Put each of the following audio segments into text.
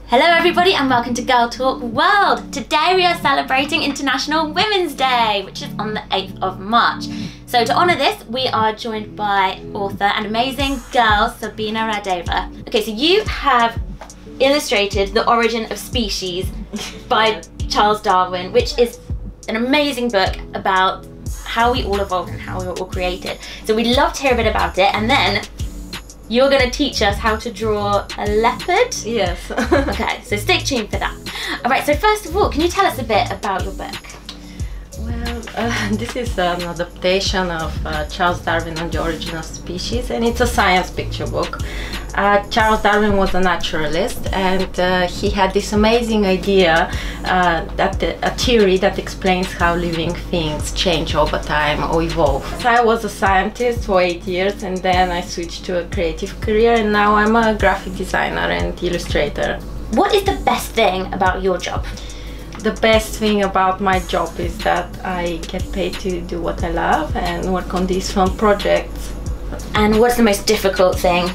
Hello everybody and welcome to Girl Talk World. Today we are celebrating International Women's Day, which is on the 8th of March. So to honour this, we are joined by author and amazing girl, Sabina Radeva. Okay, so you have illustrated The Origin of Species by Charles Darwin, which is an amazing book about how we all evolved and how we were all created. So we'd love to hear a bit about it, and then you're going to teach us how to draw a leopard? Yes. Okay, so stay tuned for that. Alright, so first of all, can you tell us a bit about your book? Well, this is an adaptation of Charles Darwin on the Origin of Species, and it's a science picture book. Charles Darwin was a naturalist, and he had this amazing idea, a theory that explains how living things change over time or evolve. So I was a scientist for 8 years, and then I switched to a creative career, and now I'm a graphic designer and illustrator. What is the best thing about your job? The best thing about my job is that I get paid to do what I love and work on these fun projects. And what's the most difficult thing?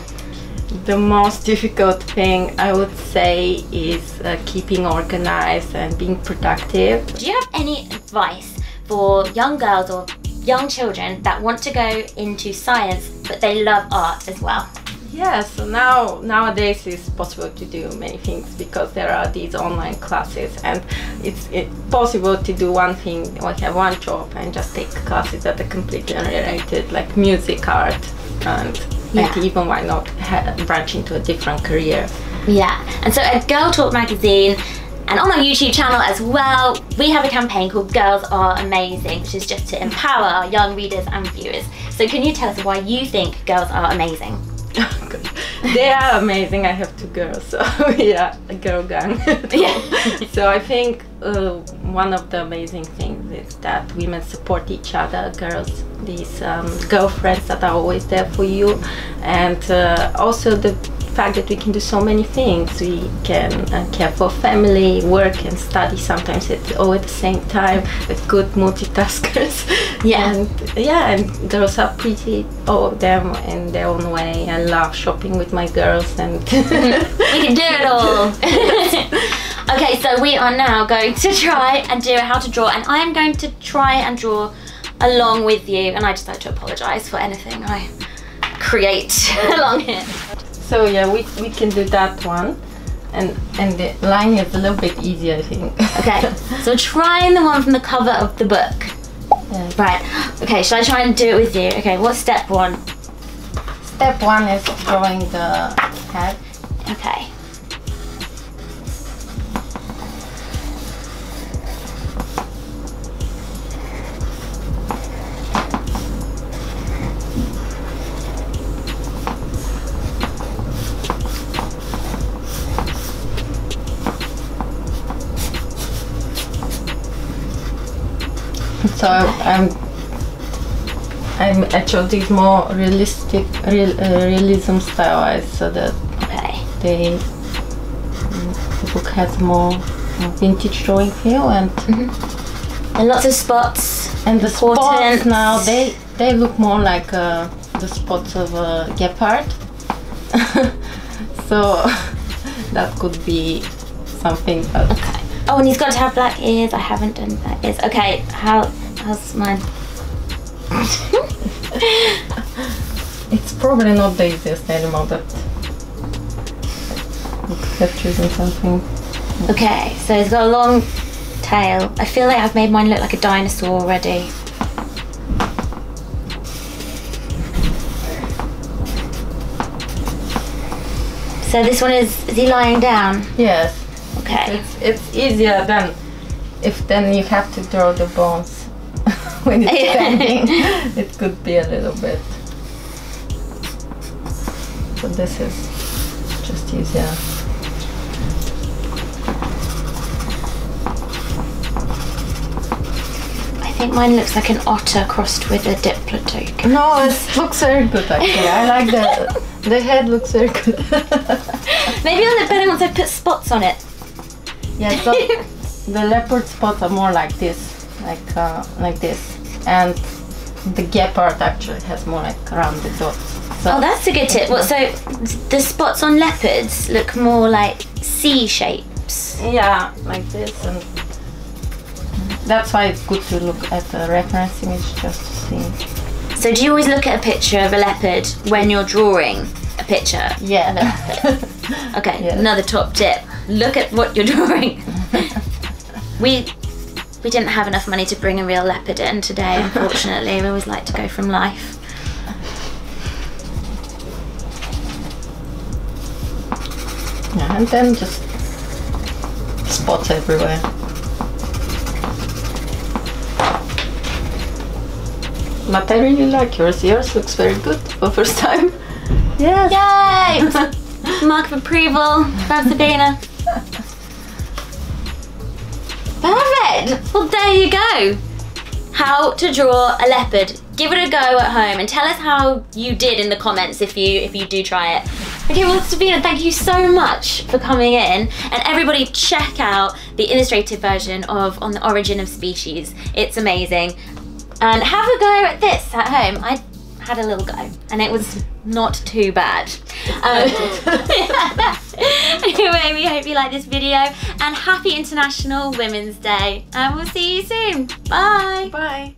The most difficult thing, I would say, is keeping organized and being productive. Do you have any advice for young girls or young children that want to go into science but they love art as well? Yes, so nowadays it's possible to do many things because there are these online classes, and it's possible to do one thing or have one job and just take classes that are completely unrelated, like music, art, and even why not branch into a different career. Yeah, and so at Girl Talk magazine and on our YouTube channel as well, we have a campaign called Girls Are Amazing, which is just to empower our young readers and viewers. So can you tell us why you think girls are amazing? They are amazing. I have 2 girls, so yeah, a girl gang. So I think one of the amazing things is that women support each other, girls, these girlfriends that are always there for you, and also the fact that we can do so many things. We can care for family, work and study sometimes all at the same time, with good multitaskers. And girls are pretty, all of them in their own way. I love shopping with my girls, and we can do it all. Okay, so we are now going to try and do how to draw, and I am going to try and draw along with you, and I just like to apologise for anything I create along here. So yeah, we can do that one, and the line is a little bit easier, I think. Okay, so trying the one from the cover of the book. Yeah. Right, okay, shall I try and do it with you? Okay, what's step 1? Step 1 is drawing the head. Okay. So I chose this more realistic realism style, so that the book has more vintage drawing feel, and and lots of spots. And the spots now they look more like the spots of a gepard. So that could be something. Okay. Oh, and he's got to have black ears. I haven't done black ears. Okay, how's mine? It's probably not the easiest animal, but I've chosen something. Okay, so he's got a long tail. I feel like I've made mine look like a dinosaur already. So this one is he lying down? Yes. Okay. It's easier than if then you have to draw the bones when it's standing. It could be a little bit. So this is just easier. I think mine looks like an otter crossed with a diplodocus. No, it looks very good actually. I like the head looks very good. Maybe I'll look better once I put spots on it. Yeah, so the leopard spots are more like this, like this, and the gepard actually has more like rounded dots. So, oh, that's a good tip. What, so the spots on leopards look more like C shapes. Yeah, like this, and that's why it's good to look at the reference image just to see. So do you always look at a picture of a leopard when you're drawing a picture? Yeah. Okay, Yeah. another top tip. Look at what you're drawing. We didn't have enough money to bring a real leopard in today, unfortunately. We always like to go from life. Yeah, and then just spots everywhere. But I really like yours. Yours looks very good for first time. Yes. Yay! Mark of approval from Sabina. Perfect! Well, there you go. How to draw a leopard. Give it a go at home and tell us how you did in the comments if you do try it. Okay, well, Sabina, thank you so much for coming in, and everybody check out the illustrated version of On the Origin of Species. It's amazing. And have a go at this at home. I had a little go and it was not too bad. Anyway, we hope you like this video, and happy International Women's Day, and we'll see you soon. Bye. Bye.